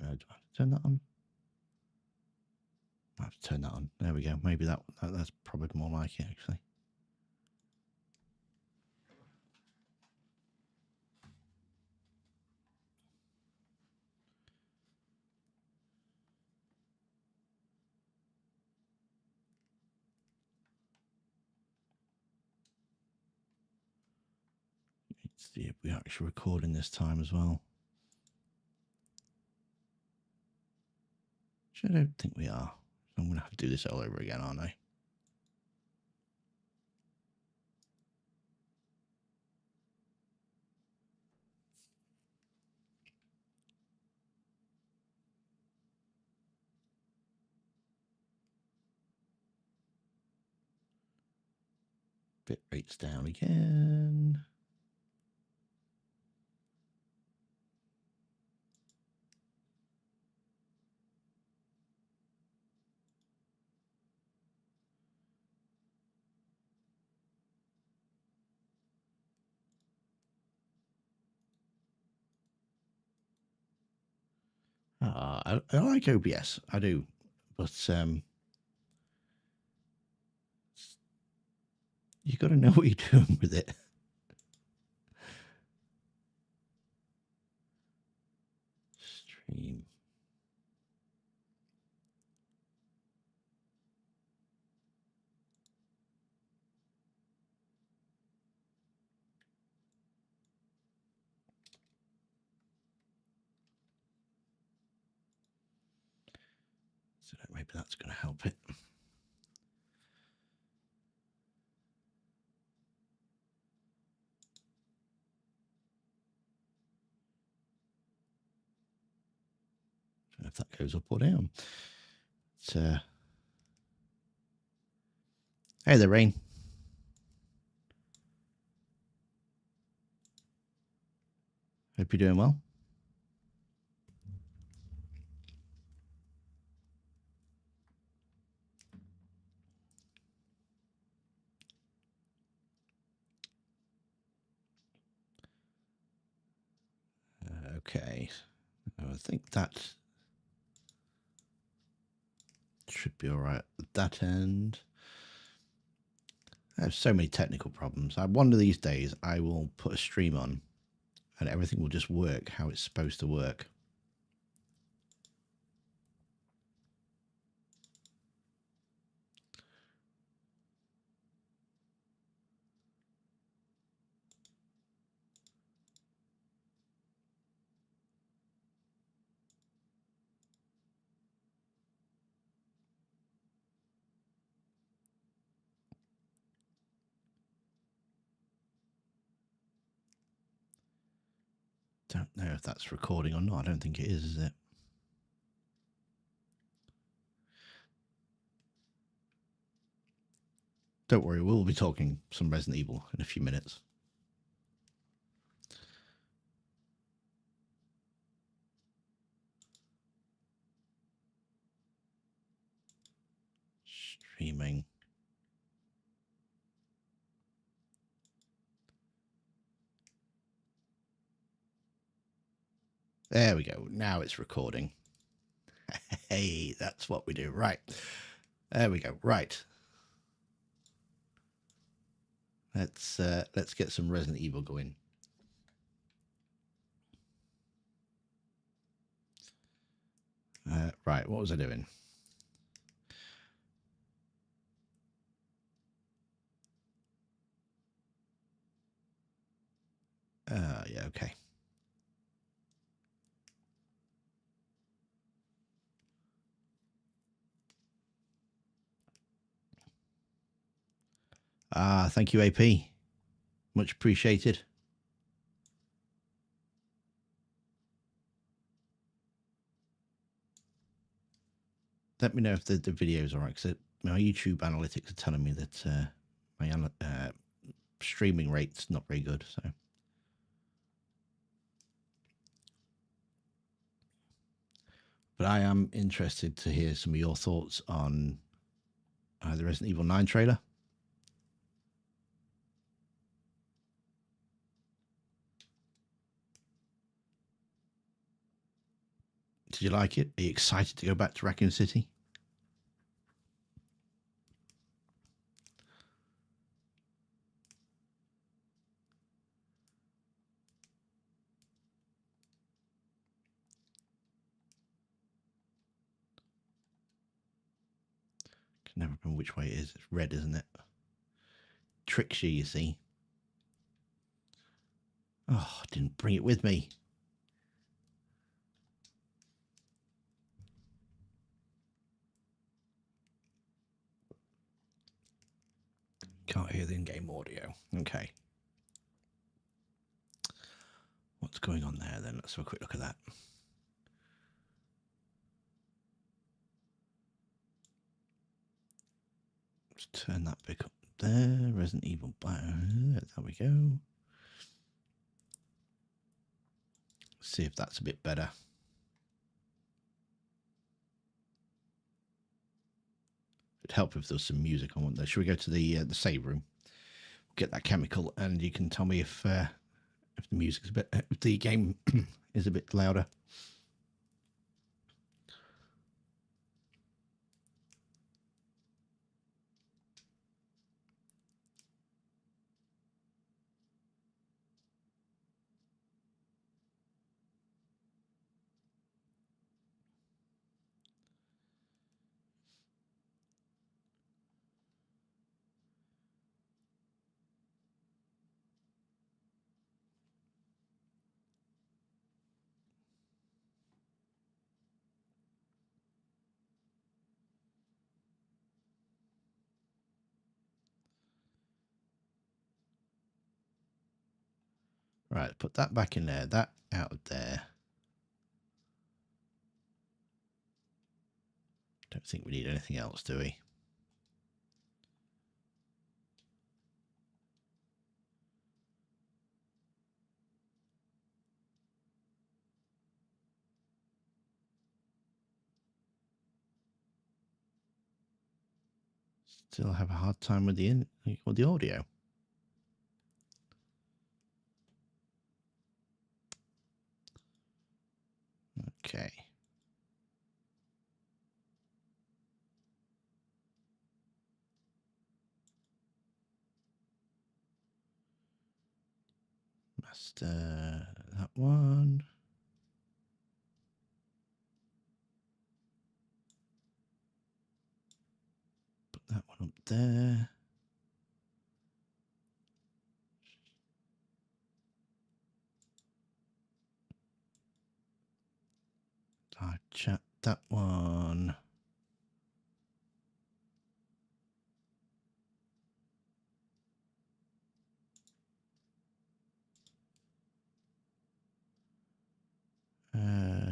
Do I have to turn that on? I have to turn that on. There we go. Maybe that's probably more like it, actually. Let's see if we're actually recording this time as well. Which I don't think we are. I'm going to have to do this all over again, aren't I? Bit rates down again. I like OBS, I do, but you got to know what you're doing with it. Stream. So maybe that's going to help it. Don't know if that goes up or down. Hey there, Rain. Hope you're doing well. Okay, I think that should be all right at that end. I have so many technical problems. One of these days I will put a stream on and everything will just work how it's supposed to work. Don't know if that's recording or not. I don't think it is it? Don't worry, we'll be talking some Resident Evil in a few minutes. Streaming. There we go. Now it's recording. Hey, that's what we do. Right. There we go. Right. Let's get some Resident Evil going. Right. What was I doing? Yeah. Okay. Thank you, AP. Much appreciated. Let me know if the video's all right, because my YouTube analytics are telling me that my streaming rate's not very good. So, but I am interested to hear some of your thoughts on the Resident Evil 9 trailer. Did you like it? Are you excited to go back to Raccoon City? Can never remember which way it is. It's red, isn't it? Tricks you, you see. Oh, I didn't bring it with me. Can't hear the in-game audio. Okay. What's going on there then? Let's have a quick look at that. Let's turn that back up there. Resident Evil. There we go. See if that's a bit better. It'd help if there was some music on one there. Should we go to the save room? Get that chemical, and you can tell me if the music's a bit, if the game is a bit louder. Right, put that back in there, that out of there. Don't think we need anything else, do we? Still have a hard time with the audio. Okay. Master that one. Put that one up there. I chat that one.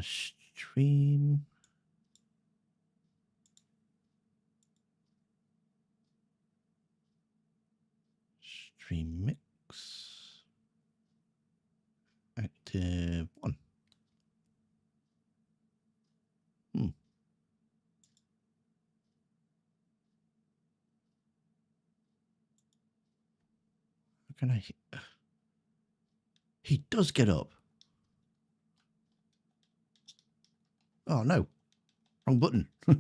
Stream. Stream mix. Active one. How can I? He does get up. Oh no, wrong button. I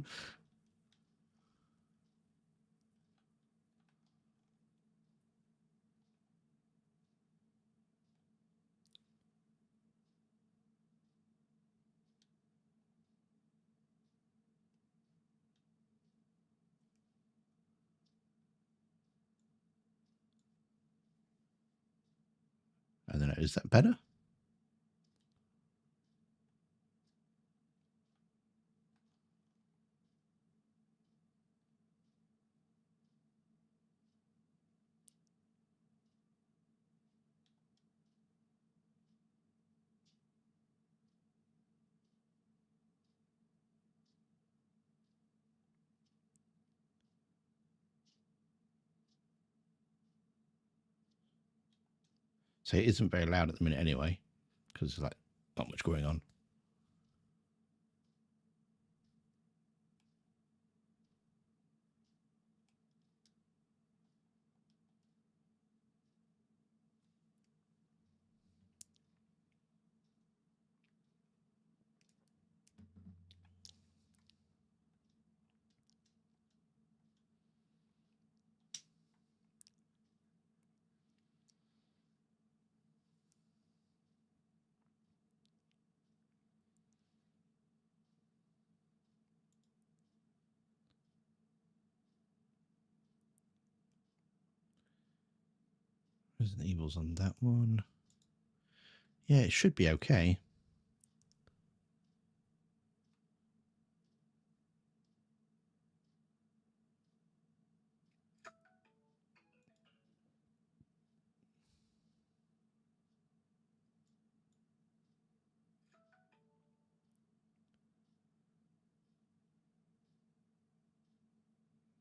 don't know. Is that better? So it isn't very loud at the minute anyway, because there's like not much going on. Resident Evil's on that one. Yeah, it should be okay.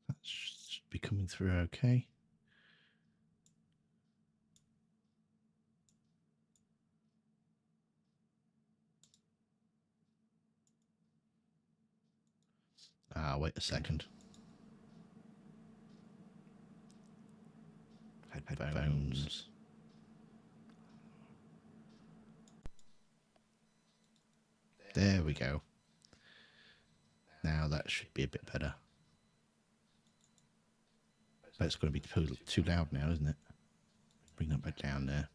That should be coming through okay. Ah, wait a second. Headphones. There we go. Now that should be a bit better. But it's going to be too loud now, isn't it? Bring that back down there.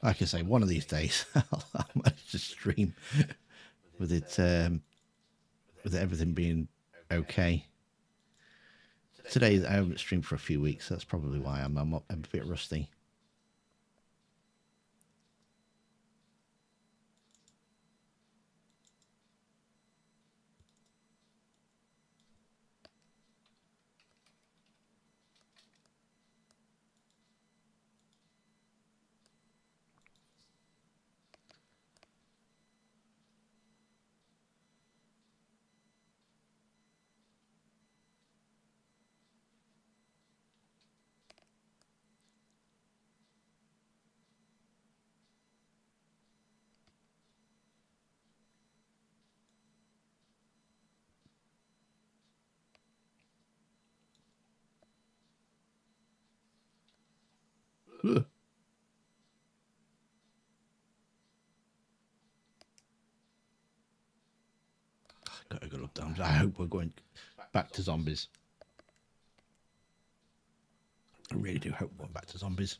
Like I say, one of these days I'll manage to stream with it, with everything being okay. Today I haven't streamed for a few weeks. So that's probably why I'm a bit rusty. Ugh. Gotta go look down. I hope we're going back to zombies. I really do hope we're back to zombies.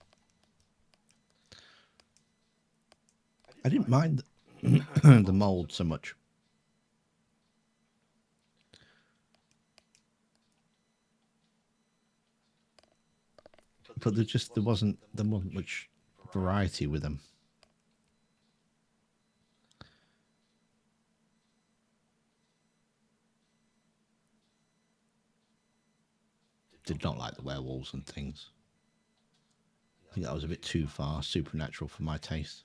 I didn't mind the mold so much. But there wasn't much variety with them. Did not like the werewolves and things. I think that was a bit too far supernatural for my taste.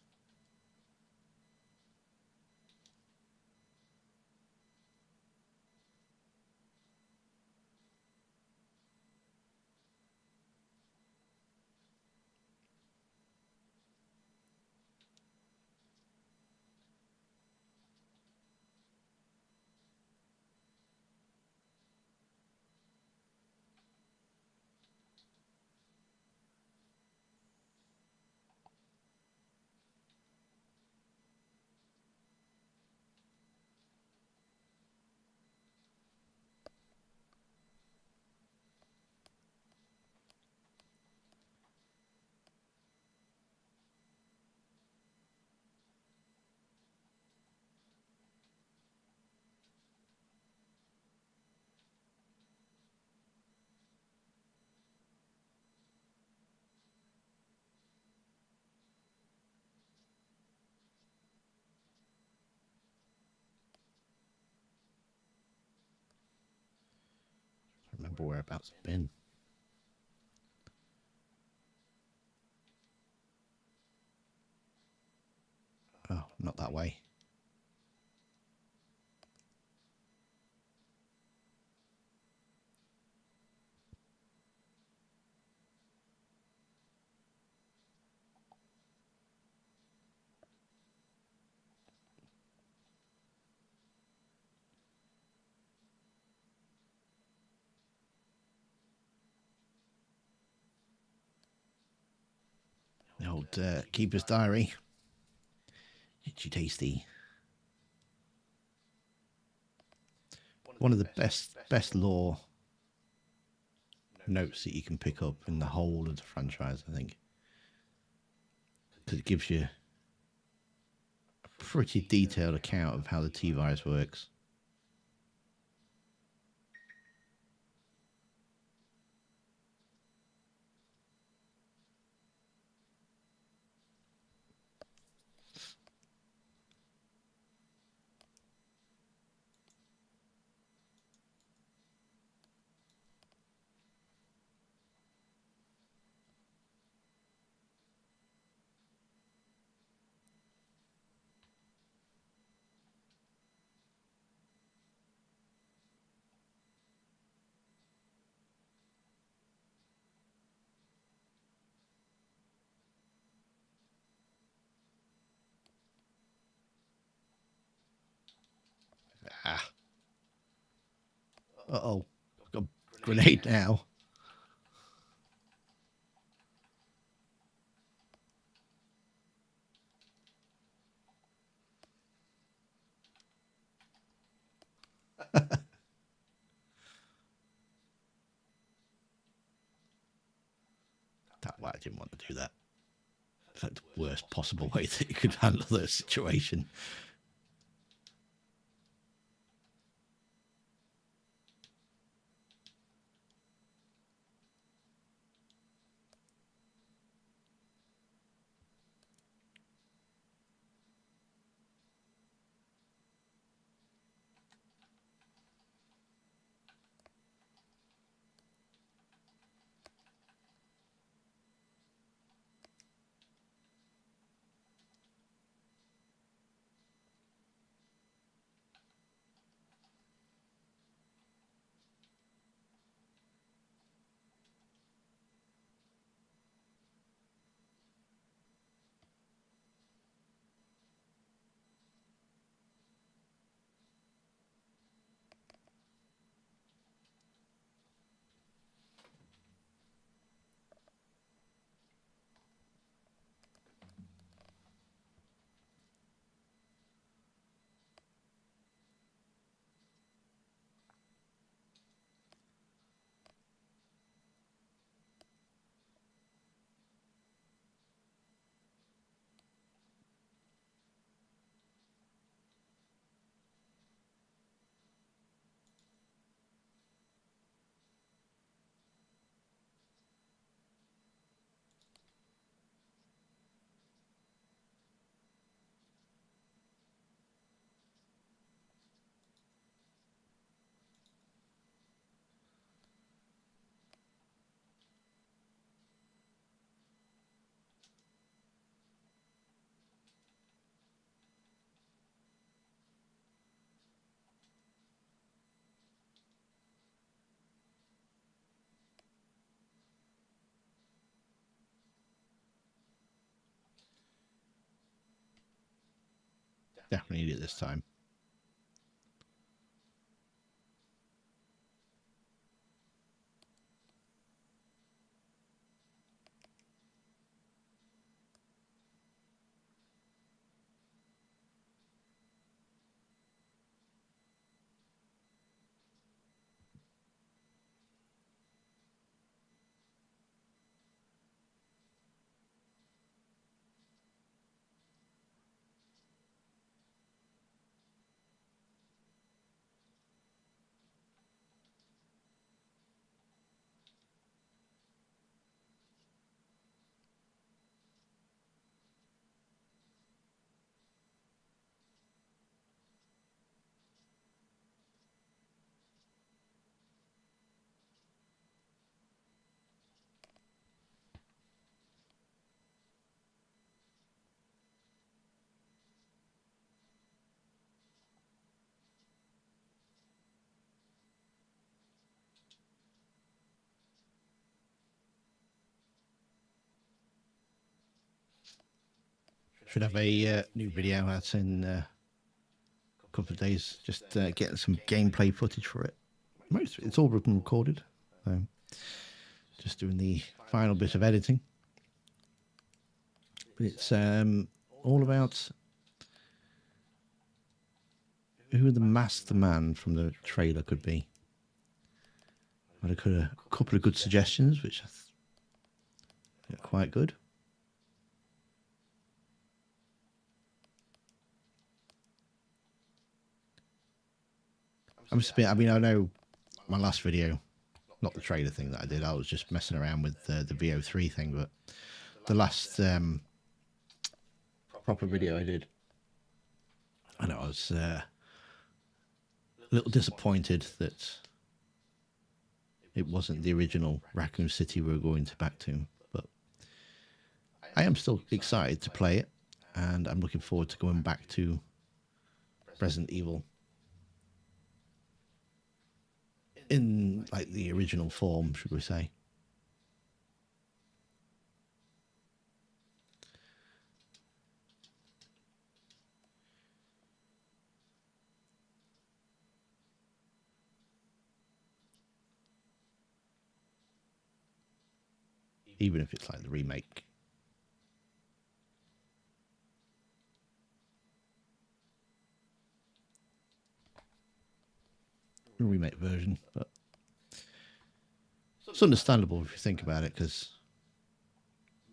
I remember whereabouts I've been. Oh, not that way. The old Keeper's Diary. Itchy tasty. One of the best lore notes that you can pick up in the whole of the franchise, I think. that gives you a pretty detailed account of how the T-Virus works. Ah. Uh-oh. I've got a grenade now. Why I didn't want to do that. It's like the worst possible way that you could handle the situation. Definitely need it this time. Should have a new video out in a couple of days. Just getting some gameplay footage for it. It's all written and recorded. Just doing the final bit of editing. But it's all about who the masterman from the trailer could be. I had a couple of good suggestions, which I think are quite good. I mean, I know my last video, not the trailer thing that I did, I was just messing around with the VO3 thing, but the last proper video I did, I know I was a little disappointed that it wasn't the original Raccoon City we were going to back to, but I am still excited to play it, and I'm looking forward to going back to Resident Evil in like the original form, should we say. Even if it's like the remake. The remake version, but it's understandable if you think about it, because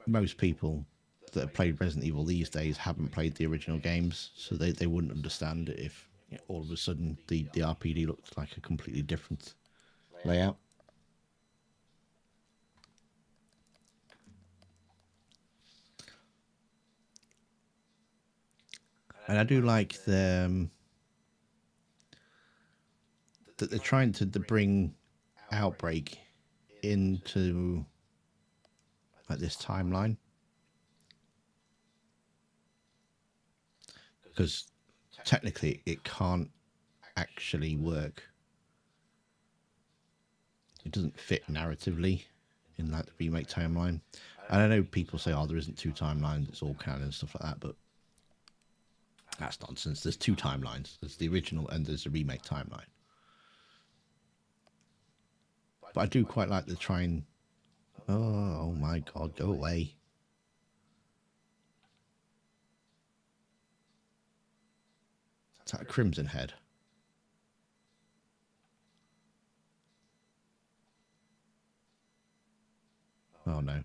most people that have played Resident Evil these days haven't played the original games, so they wouldn't understand it if all of a sudden the RPD looked like a completely different layout. And I do like that they're trying to bring Outbreak into like this timeline, because technically it can't actually work. It doesn't fit narratively in like the remake timeline. And I know people say, oh, there isn't two timelines, it's all canon and stuff like that, but that's nonsense. There's two timelines. There's the original and there's the remake timeline. But I do quite like the trying. Oh my god, go away. Is that a Crimson Head? Oh no.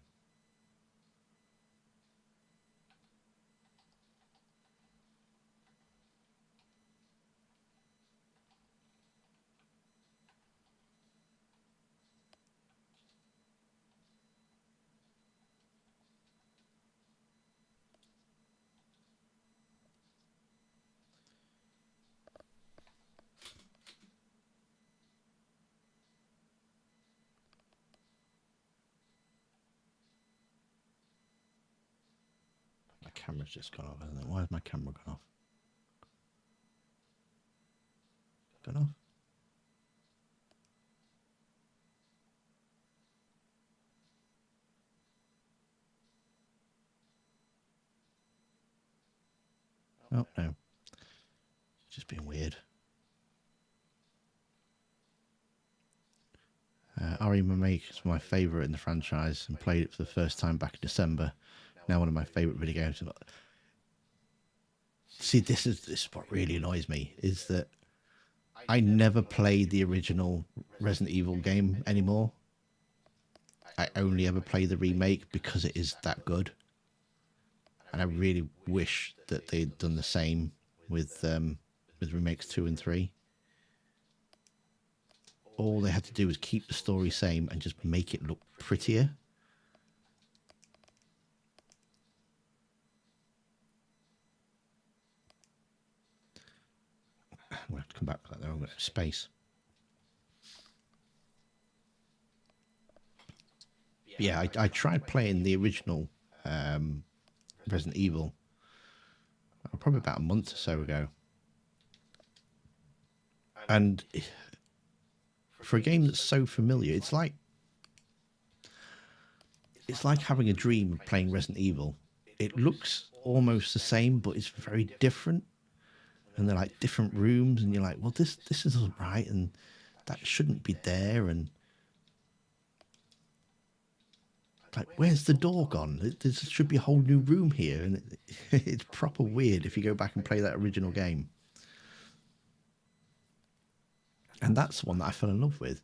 My camera's just gone off, hasn't it? Why has my camera gone off? Gone off? Oh no. It's just being weird. RE Remake is my favourite in the franchise and played it for the first time back in December. Now one of my favourite video games. See, this is what really annoys me, is that I never played the original Resident Evil game anymore. I only ever play the remake because it is that good. And I really wish that they'd done the same with remakes 2 and 3. All they had to do was keep the story same and just make it look prettier. I'm going to have to come back for that though. I'm going to space. Yeah, I tried playing the original Resident Evil probably about a month or so ago. And for a game that's so familiar, it's like having a dream of playing Resident Evil. It looks almost the same, but it's very different. And they're like different rooms, and you're like, well, this isn't right, and that shouldn't be there, and like, where's the door gone? There should be a whole new room here, and it's proper weird if you go back and play that original game. And that's the one that I fell in love with.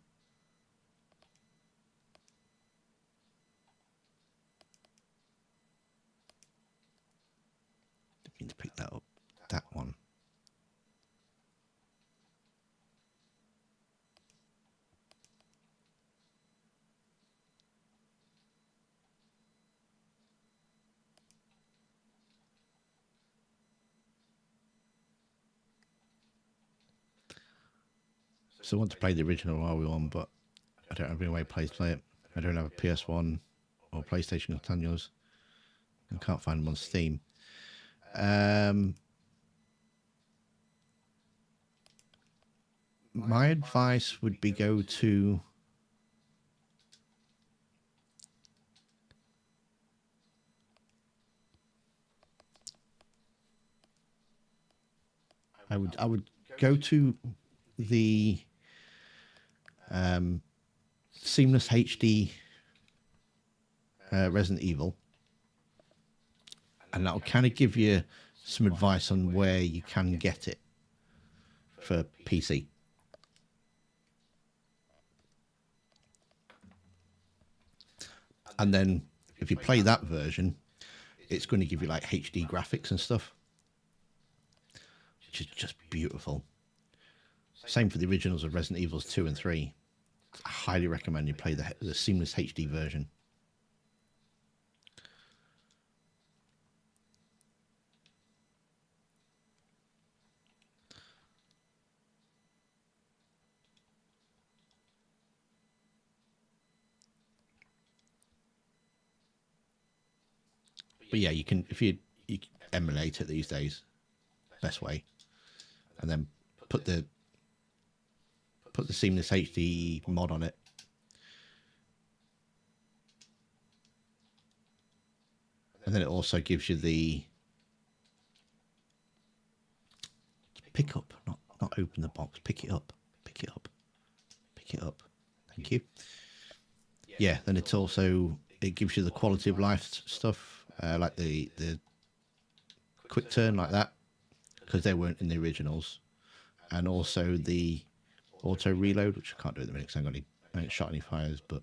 Didn't mean to pick that up. That one. So I want to play the original RE1, but I don't have any way to play it. I don't have a PS1 or PlayStation Companions. I can't find them on Steam. My advice would be go to I would go to the Seamless HD Resident Evil, and that'll kind of give you some advice on where you can get it for PC. And then if you play that version, it's going to give you like HD graphics and stuff, which is just beautiful. Same for the originals of Resident Evils 2 and 3. I highly recommend you play the Seamless HD version. But yeah, you can, if you emulate it these days, best way, and then put the Seamless HD mod on it. And then it also gives you the pick up, not open the box, pick it up. Thank you. Yeah, then it gives you the quality of life stuff, like the quick turn like that, because they weren't in the originals, and also the auto reload, which I can't do at the minute because I ain't shot any fires. But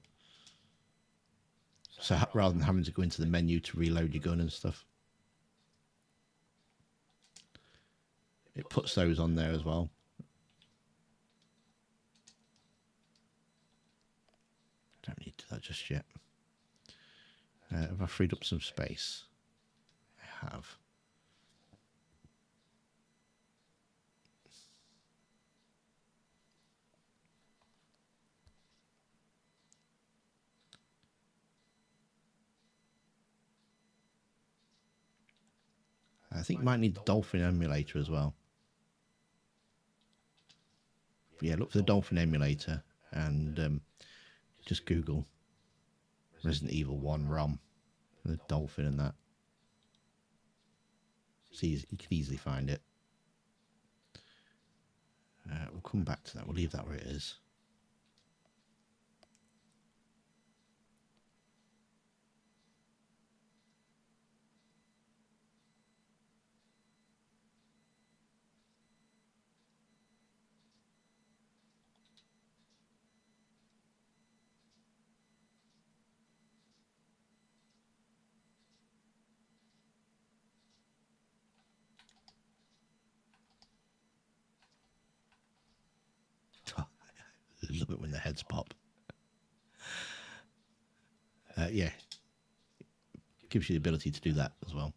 so rather than having to go into the menu to reload your gun and stuff, it puts those on there as well. Don't need to do that just yet. Have I freed up some space? I have. I think you might need the Dolphin emulator as well. Yeah, look for the Dolphin emulator and just Google Resident Evil 1 ROM, the Dolphin and that. See, you can easily find it. We'll come back to that. We'll leave that where it is. I love it when the heads pop. Yeah, gives you the ability to do that as well.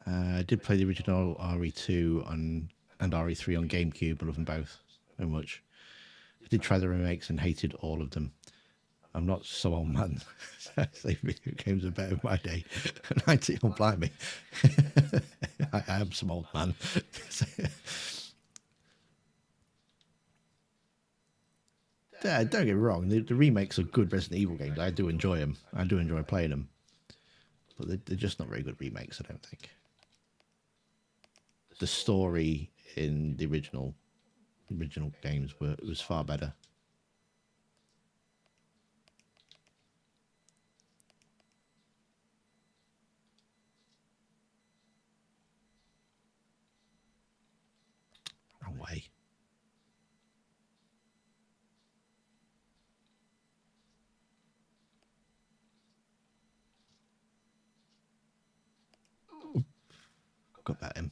I did play the original RE2 and RE3 on GameCube. I love them both so much. I did try the remakes and hated all of them. I'm not so old man. Say video games are better in my day. 90, oh blimey. I am some old man. Yeah, don't get me wrong. The remakes are good Resident Evil games. I do enjoy them. I do enjoy playing them. But they're just not very good remakes, I don't think. The story in the original games was far better. Wrong way. Got that in.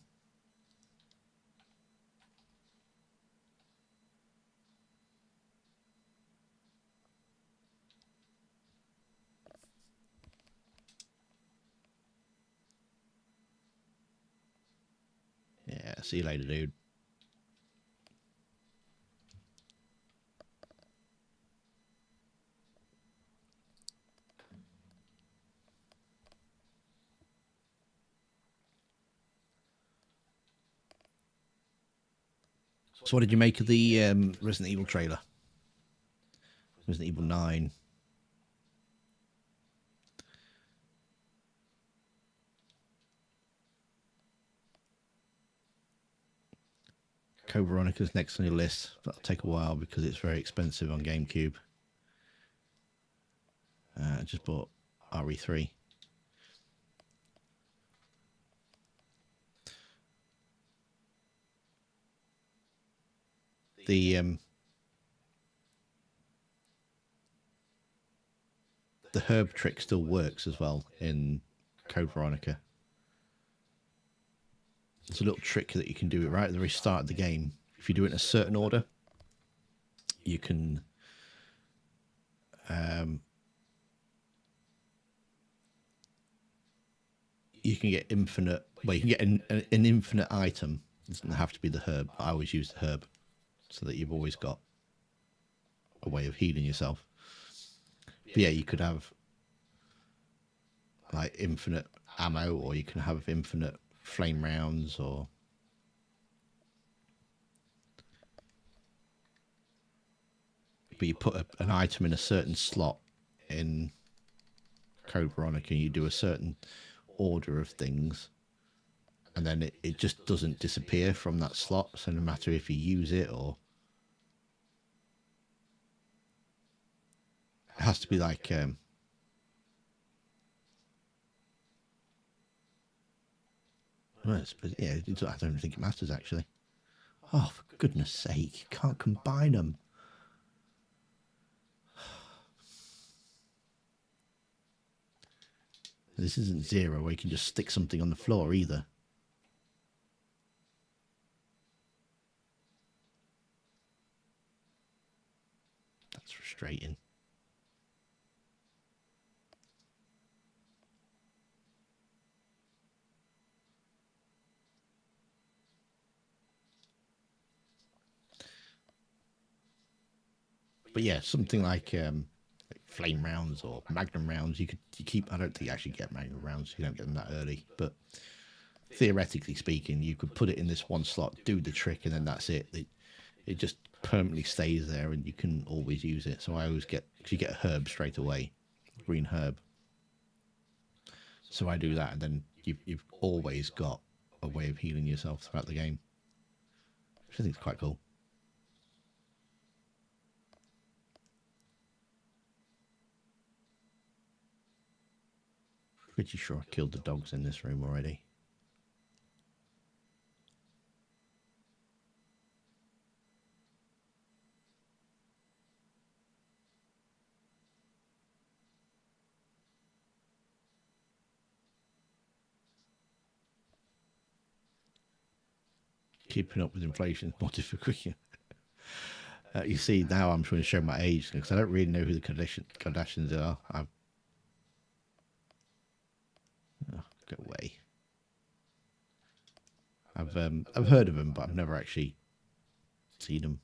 See you later, dude. So what did you make of the Resident Evil trailer? Resident Evil 9. Code Veronica's next on your list. That'll take a while because it's very expensive on GameCube. I just bought RE3. The herb trick still works as well in Code Veronica. There's a little trick that you can do it right at the very start of the game. If you do it in a certain order, you can get infinite. Well, you can get an infinite item. It doesn't have to be the herb. I always use the herb so that you've always got a way of healing yourself. But yeah, you could have like infinite ammo, or you can have infinite flame rounds, or but you put an item in a certain slot in Code Veronica, and you do a certain order of things, and then it just doesn't disappear from that slot. So no matter if you use it, or it has to be like yeah, I don't think it matters actually. Oh, for goodness sake, you can't combine them. This isn't Zero where you can just stick something on the floor either. That's frustrating. But yeah, something like flame rounds or magnum rounds, you keep. I don't think you actually get magnum rounds. You don't get them that early, but theoretically speaking, you could put it in this one slot, do the trick, and then that's it. It just permanently stays there, and you can always use it. So I always get, because you get a herb straight away, green herb. So I do that, and then you've always got a way of healing yourself throughout the game, which I think is quite cool. Pretty sure I killed the dogs in this room already. Keeping up with inflation is more difficult. You see, now I'm trying to show my age because I don't really know who the Kardashians are. Go away. I've heard of them, but I've never actually seen them.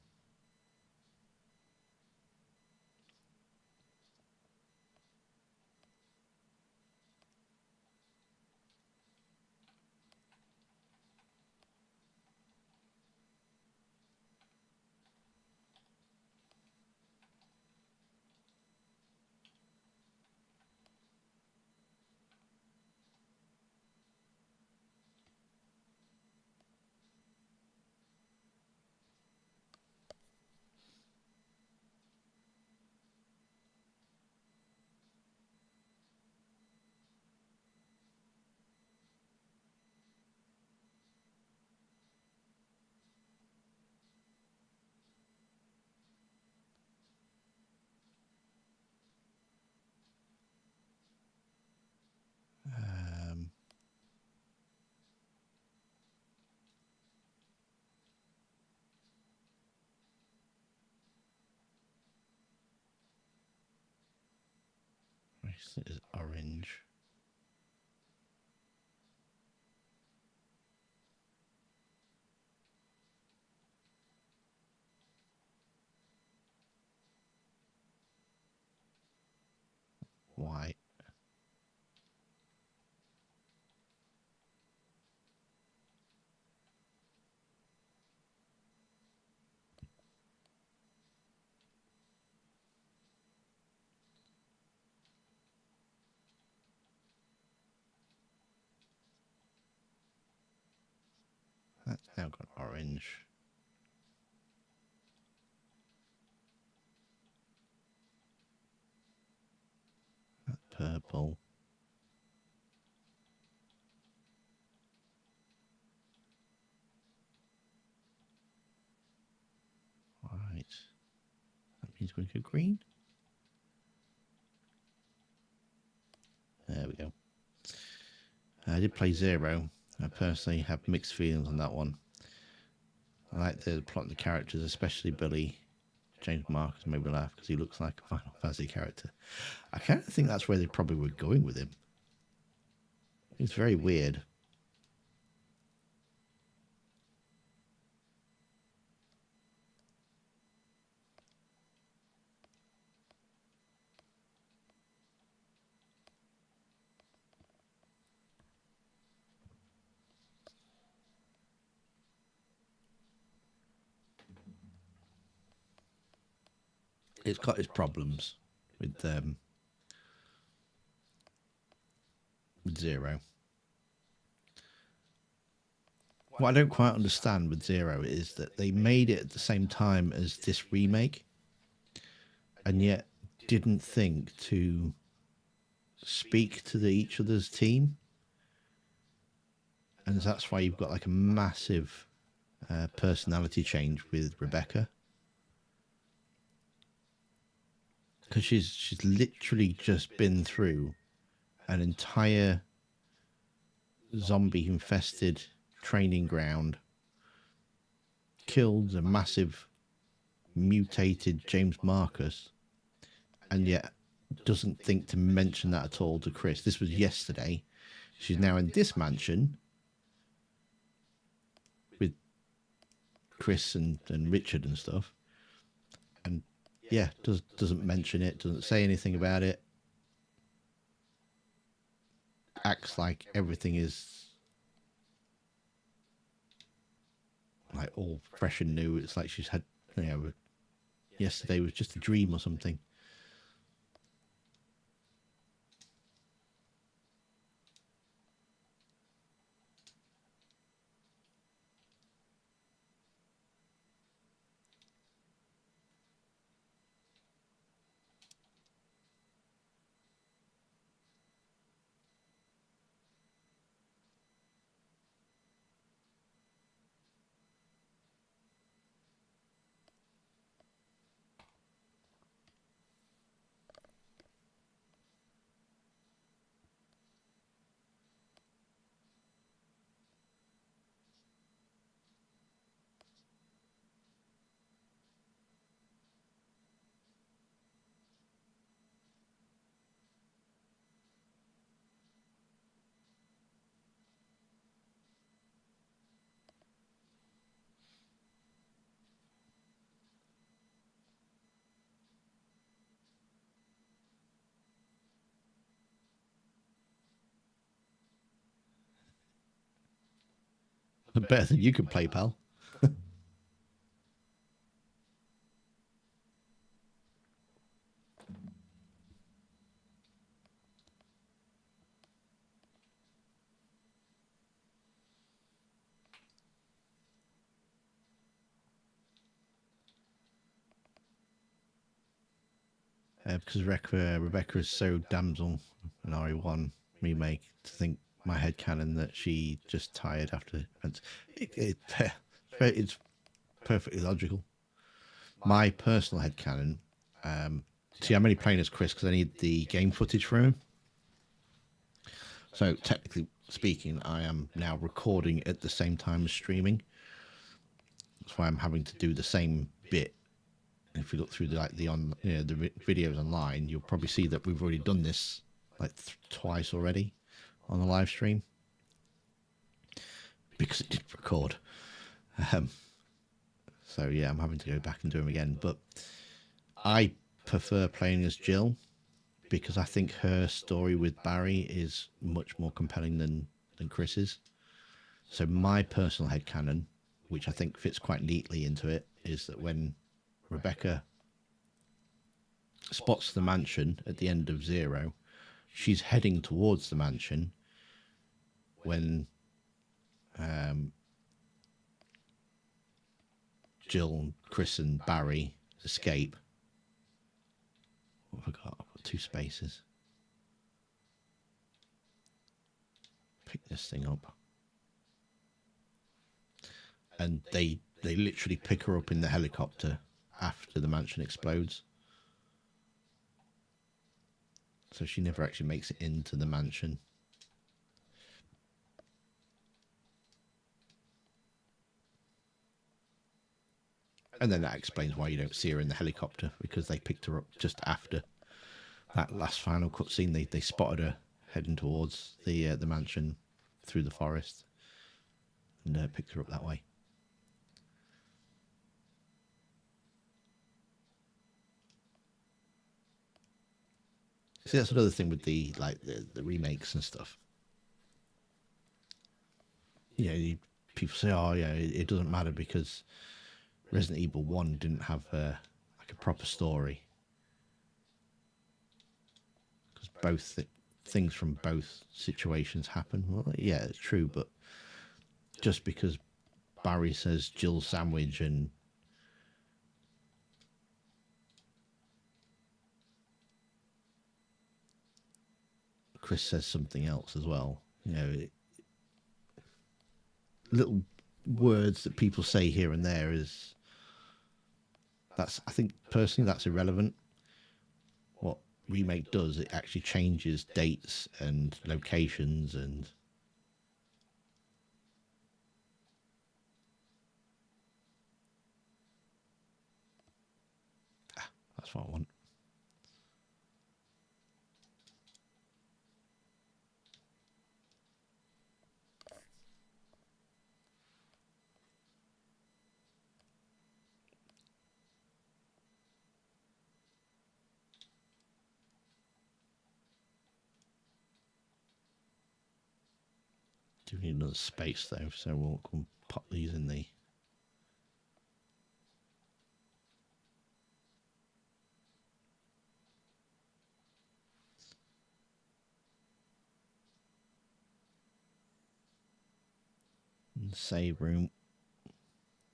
It is orange. white. That's now got orange. That's purple. Right. That means we go green. There we go. I did play Zero. I personally have mixed feelings on that one. I like the plot and the characters, especially Billy. James Marcus made me laugh because he looks like a Final Fantasy character. I kind of think that's where they probably were going with him. It's very weird. It's got its problems with Zero. What I don't quite understand with Zero is that they made it at the same time as this remake, and yet didn't think to speak to each other's team, and that's why you've got like a massive personality change with Rebecca, because she's literally just been through an entire zombie infested training ground, killed a massive mutated James Marcus, and yet doesn't think to mention that at all to Chris. This was yesterday. She's now in this mansion with Chris and Richard and stuff, and yeah, doesn't mention it, doesn't say anything about it, acts like everything is like all fresh and new. It's like she's had, you know, yesterday was just a dream or something. Better than you can play, pal. Because Rebecca is so damsel in RE1 remake, to think my headcanon that she just tired after it's perfectly logical. My personal headcanon, see, I'm only playing as Chris because I need the game footage for him. So technically speaking, I am now recording at the same time as streaming. That's why I'm having to do the same bit. If you look through the videos online, you'll probably see that we've already done this like twice already on the live stream because it didn't record. So yeah, I'm having to go back and do them again. But I prefer playing as Jill because I think her story with Barry is much more compelling than Chris's. So my personal headcanon, which I think fits quite neatly into it, is that when Rebecca spots the mansion at the end of Zero, she's heading towards the mansion when Jill, Chris and Barry escape. Oh, I forgot, I've got 2 spaces. Pick this thing up. And they literally pick her up in the helicopter after the mansion explodes. So she never actually makes it into the mansion. And then that explains why you don't see her in the helicopter, because they picked her up just after that last final cutscene. They spotted her heading towards the mansion through the forest and picked her up that way. See, that's another thing with the remakes and stuff. People say, "Oh, yeah, it doesn't matter because Resident Evil 1 didn't have a proper story." Because both things from both situations happen. Well, yeah, it's true, but just because Barry says Jill sandwich and Chris says something else as well, little words that people say here and there I think personally that's irrelevant. What remake does, it actually changes dates and locations, and that's what I want. Do need another space though, so we'll come pop these in the save room.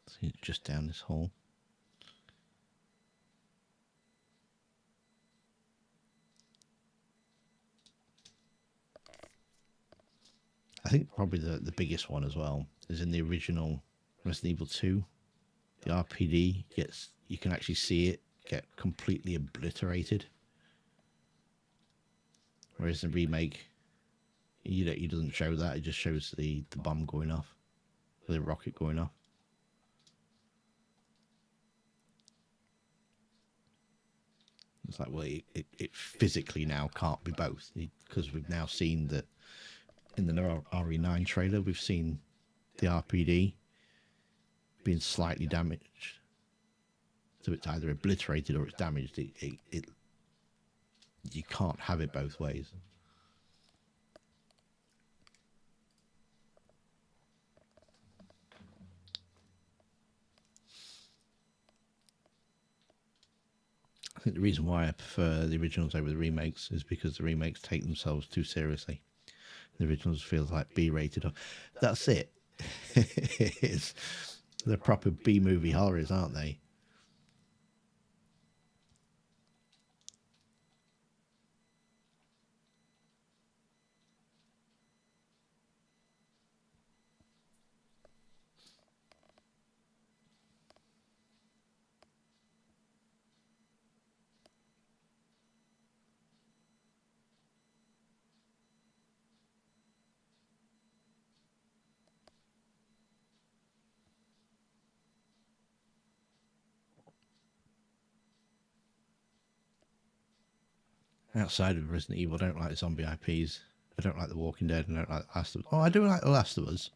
See, it's just down this hall. I think probably the biggest one as well is in the original Resident Evil 2. The RPD you can actually see it get completely obliterated. Whereas the remake, he doesn't show that. It just shows the bomb going off, the rocket going off. It's like, well, it physically now can't be both, because we've now seen that in the RE9 trailer, we've seen the RPD being slightly damaged. So it's either obliterated or it's damaged. You can't have it both ways. I think the reason why I prefer the originals over the remakes is because the remakes take themselves too seriously. The originals feels like B-rated. That's it. They're proper B-movie horrors, aren't they? Outside of Resident Evil, I don't like zombie IPs. I don't like The Walking Dead. I don't like The Last of Us. Oh, I do like The Last of Us.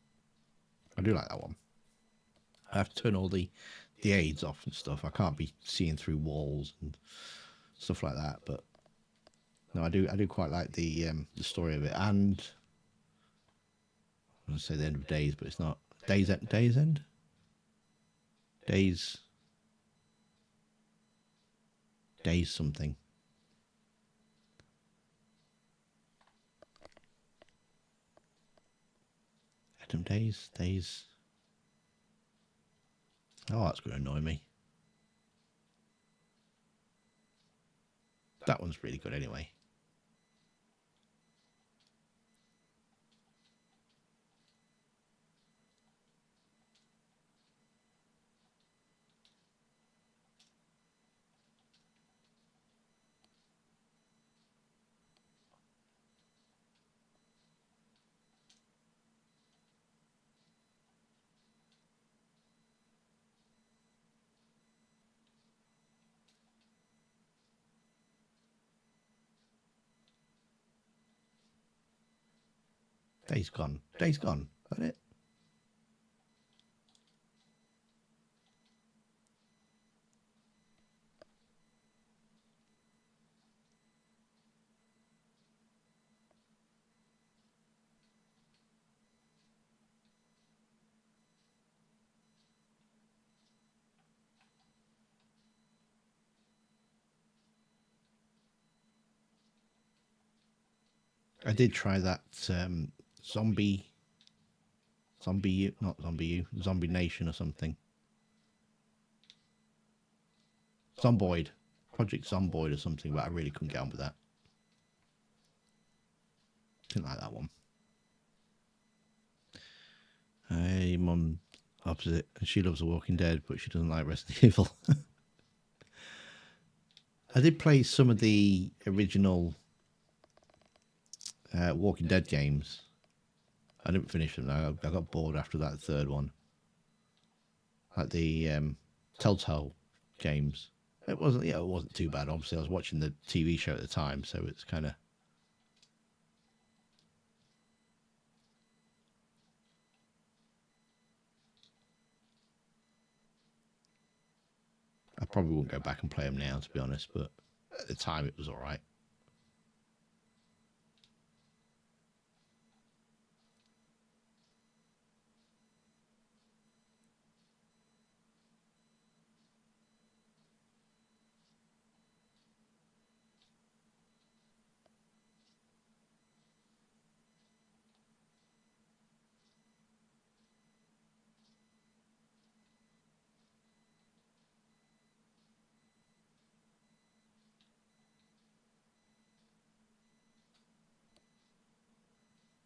I do like that one. I have to turn all the aids off and stuff. I can't be seeing through walls and stuff like that. But No, I do quite like the story of it, and I'm gonna say the end of days, but it's not Days End, days days something. End of days. Oh, that's going to annoy me. That one's really good anyway. Days Gone. Days Gone. Is that it? I did try that not Zombie U, Zombie Nation or something. Zomboid. Project Zomboid or something, but I really couldn't get on with that. Didn't like that one. Hey, mum, opposite. She loves The Walking Dead, but she doesn't like Resident Evil. I did play some of the original Walking Dead games. I didn't finish them though. I got bored after that third one. Like the Telltale games. It wasn't too bad. Obviously, I was watching the TV show at the time, so it's kind of. I probably won't go back and play them now, to be honest. But at the time, it was all right.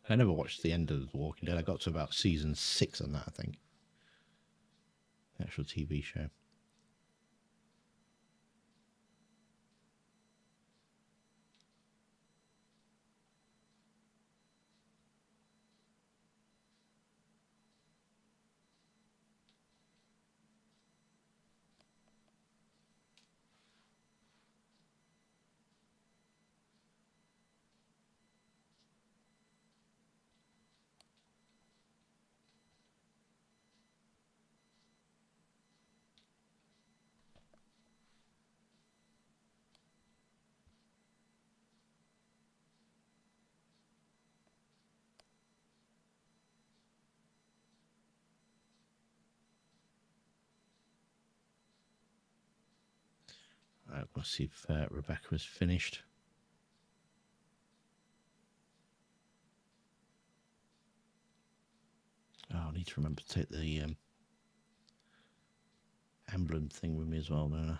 I never watched the end of The Walking Dead. I got to about season 6 on that, I think. The actual TV show. Right, we'll see if Rebecca has finished. Oh, I need to remember to take the emblem thing with me as well, don't I?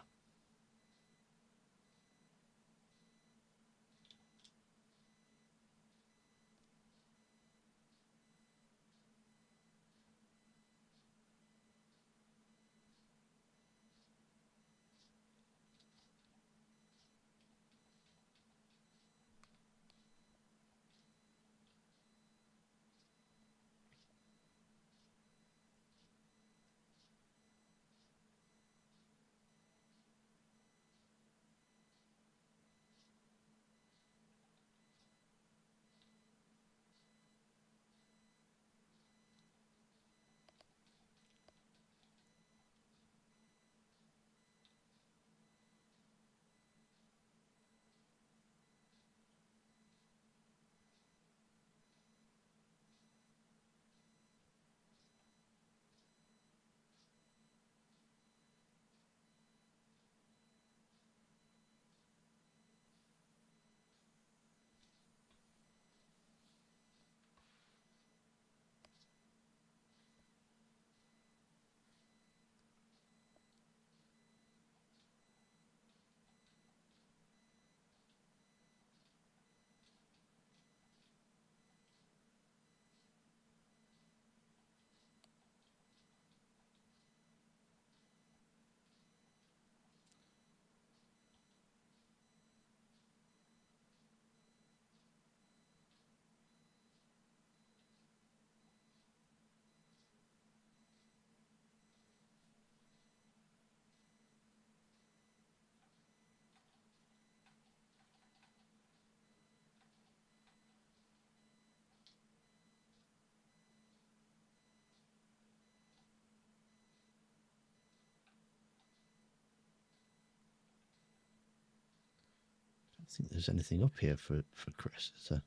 think there's anything up here for Chris. Is there?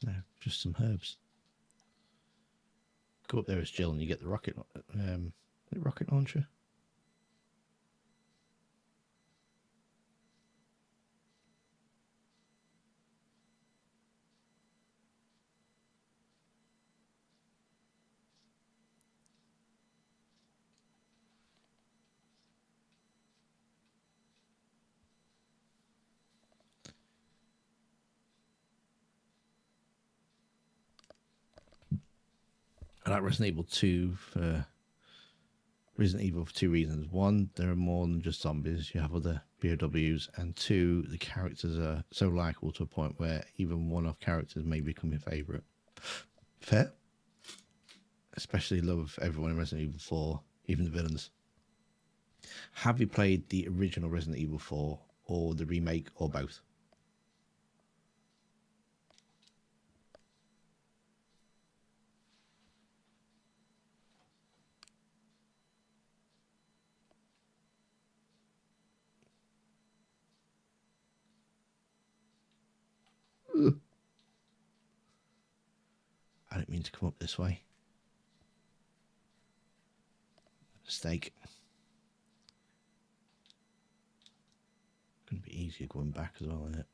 No, just some herbs. Go up there as Jill and you get the rocket launcher. I like Resident Evil 2 for Resident Evil for two reasons. One, there are more than just zombies. You have other BOWs. And two, the characters are so likable to a point where even one-off characters may become your favourite. Fair? Especially love everyone in Resident Evil 4, even the villains. Have you played the original Resident Evil 4 or the remake or both? I didn't mean to come up this way. Mistake. Going to be easier going back as well, isn't it?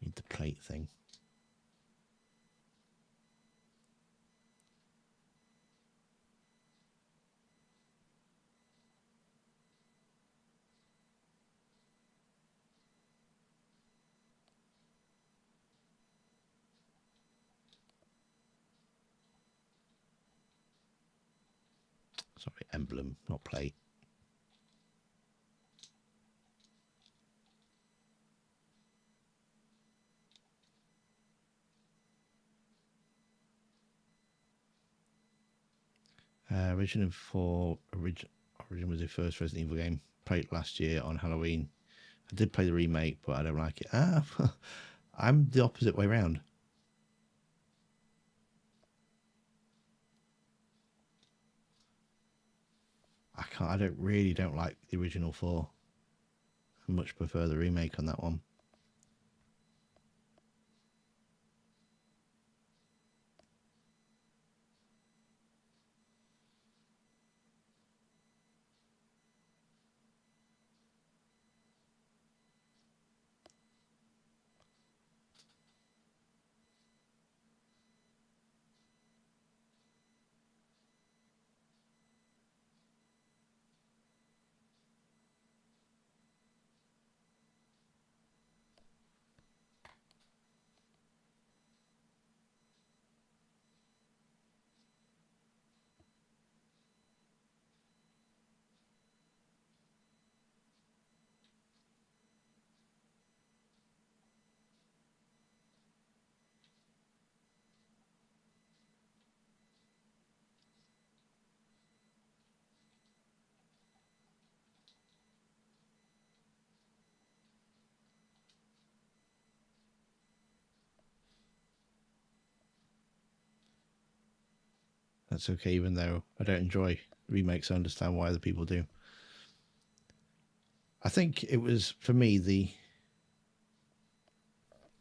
Need the plate thing. Sorry, emblem, not plate. Origin was the first Resident Evil game. Played last year on Halloween. I did play the remake, but I don't like it. I'm the opposite way around. I don't like the original 4. I much prefer the remake on that one. That's okay, even though I don't enjoy remakes, I understand why other people do. I think it was, for me, the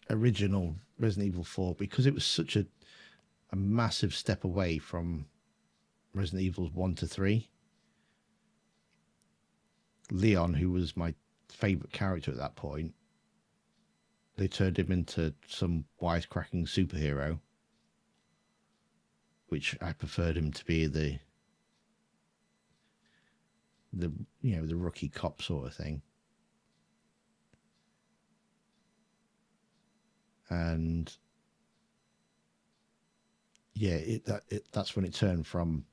original Resident Evil 4, because it was such a massive step away from Resident Evil 1 to 3. Leon, who was my favourite character at that point, they turned him into some wisecracking superhero, which I preferred him to be the rookie cop sort of thing. and yeah, that's when it turned from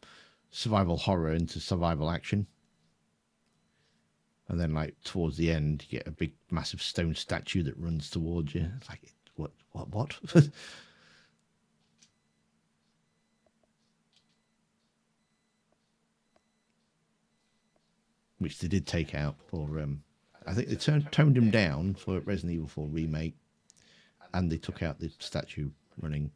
survival horror into survival action. And then, like, towards the end, you get a big, massive stone statue that runs towards you. It's like, what? Which they did take out for, I think they toned him down for Resident Evil 4 Remake, and they took out the statue running.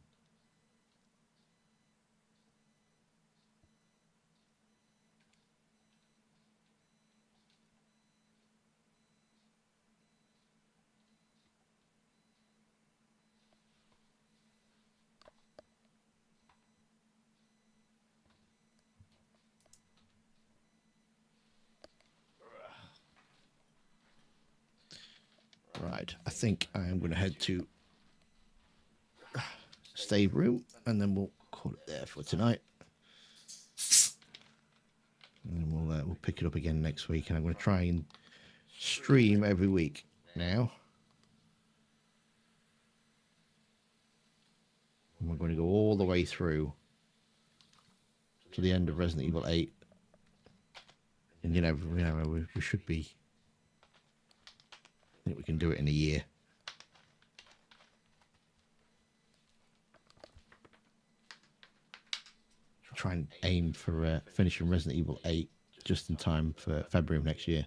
Right, I think I am going to head to stave room, and then we'll call it there for tonight. And we'll pick it up again next week, and I'm going to try and stream every week now. And we're going to go all the way through to the end of Resident Evil 8. And we should be. I think we can do it in a year. Try and aim for finishing Resident Evil 8 just in time for February of next year.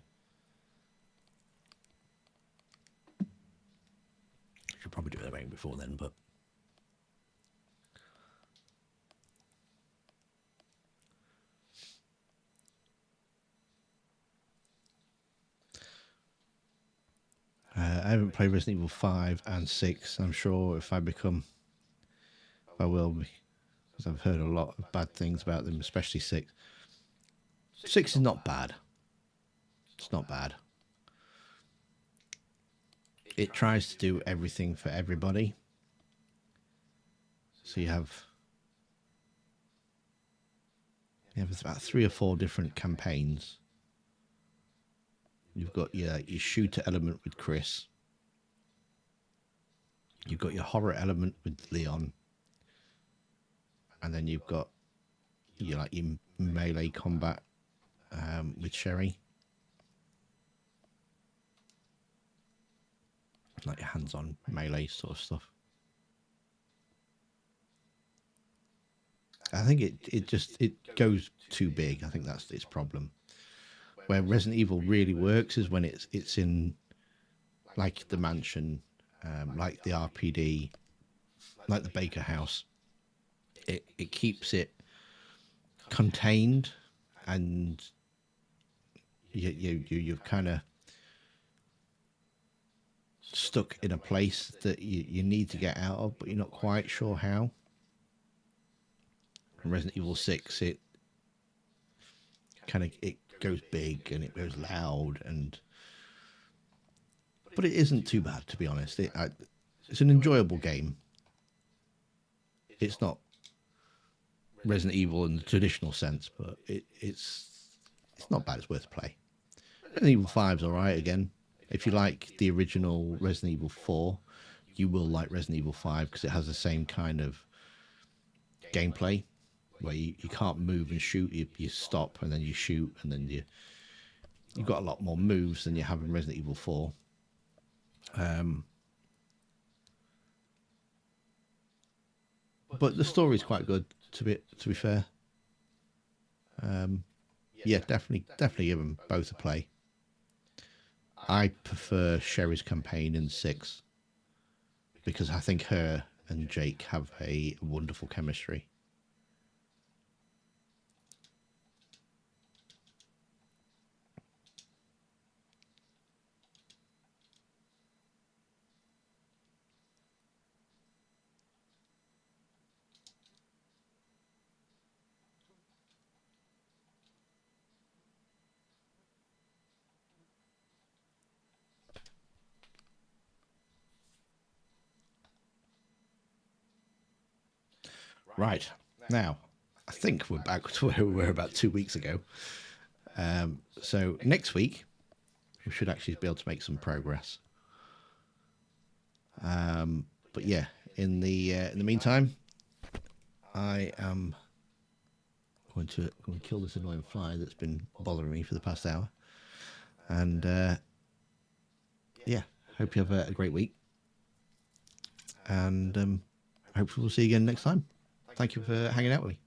Should probably do it before then, but I haven't played Resident Evil 5 and 6. I'm sure if I will be, because I've heard a lot of bad things about them, especially 6. 6 is not bad. It's not bad. It tries to do everything for everybody. So you have about 3 or 4 different campaigns. You've got your shooter element with Chris. You've got your horror element with Leon. And then you've got your melee combat with Sherry. Like your hands-on melee sort of stuff. I think it goes too big. I think that's its problem. Where Resident Evil really works is when it's in like the mansion, like the RPD, like the Baker House. It keeps it contained, and you're kind of stuck in a place that you need to get out of, but you're not quite sure how. In Resident Evil 6, it goes big and it goes loud, but it isn't too bad, to be honest. It's an enjoyable game. It's not Resident Evil in the traditional sense, but it's not bad. It's worth a play. Resident Evil 5's all right again. If you like the original Resident Evil 4, you will like Resident Evil 5 because it has the same kind of gameplay where you can't move and shoot. You stop and then you shoot, and then you've got a lot more moves than you have in Resident Evil 4. But the story's quite good, to be fair. Yeah, definitely give them both a play. I prefer Sherry's campaign in 6 because I think her and Jake have a wonderful chemistry. Right, now, I think we're back to where we were about 2 weeks ago. So next week, we should actually be able to make some progress. But But yeah, in the meantime, I am going to kill this annoying fly that's been bothering me for the past hour. And yeah, hope you have a great week. And hopefully we'll see you again next time. Thank you for hanging out with me.